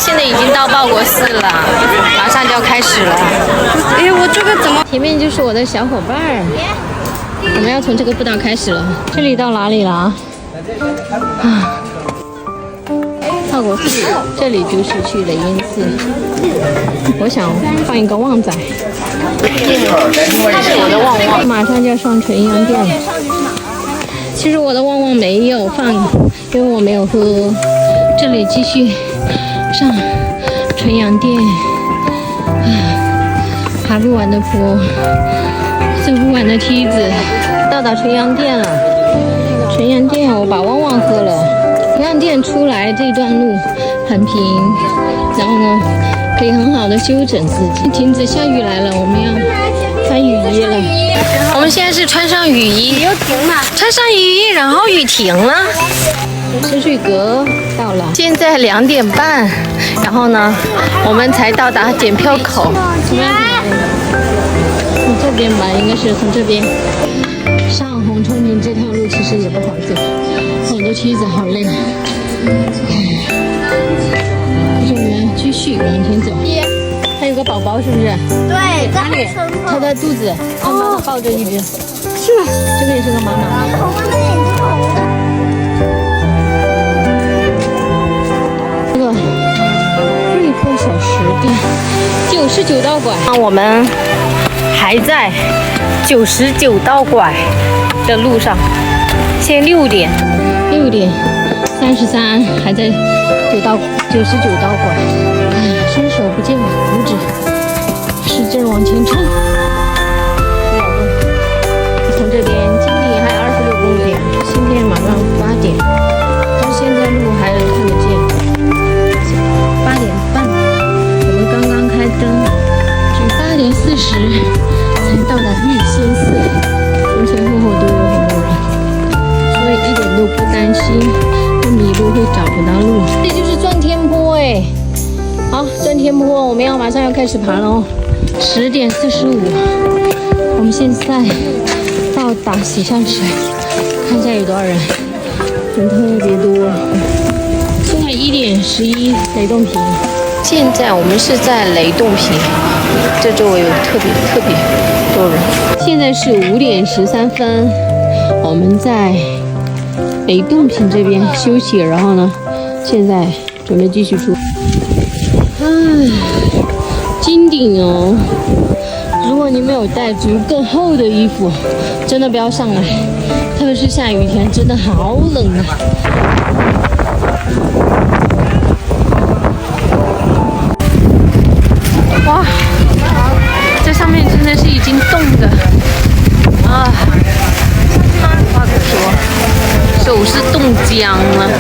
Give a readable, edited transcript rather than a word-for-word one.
现在已经到报国寺了，马上就要开始了。哎，我这个怎么？前面就是我的小伙伴儿，我们要从这个步道开始了。这里到哪里了啊？报国寺，这里就是去雷音寺。我想放一个旺仔，这是我的旺旺，马上就要上纯阳殿了。其实我的旺旺没有放，因为我没有喝。这里继续上纯阳殿，爬不完的坡，走不完的梯子，到达纯阳殿了。纯阳殿，我把旺旺喝了。纯阳殿出来这段路很平，然后呢，可以很好的休整自己。停止，下雨来了，我们要穿雨衣了。我们现在是穿上雨衣，又停了。穿上雨衣，然后雨停了。深水阁到了，现在2点半，然后呢，我们才到达检票口。从这边吧，应该是从这边上红冲亭这条路其实也不好走，好多梯子，好累。可是我们继续往前走。还有个宝宝是不是？对，哪里？他的肚子，妈妈抱着一只。是吗？这个也是个妈妈。红妈妈眼睛红了。这个瑞丰小吃店，99道拐。我们还在99道拐的路上，现在6点33，还在99道拐。伸手不见五指，使劲往前冲。从这边今天还有26公里，今天马上8点，到现在路还看得见。8点半，我们刚刚开灯，至8点40才到达玉仙寺，前前后后都有很多人，所以一点都不担心会迷路，会找不到路。这就是转天坡哎。好，转天坡，我们马上要开始爬了哦。10点45，我们现在到达喜善水，看一下有多少人，人特别多。现在1点11，雷洞坪。现在我们是在雷洞坪，这周围有特别多人。现在是5点13分，我们在雷洞坪这边休息，然后呢，现在准备继续出。金顶哦！如果你没有带足够厚的衣服，真的不要上来，特别是下雨天，真的好冷啊！哇，这上面真的是已经冻的啊！话可说，手是冻僵了。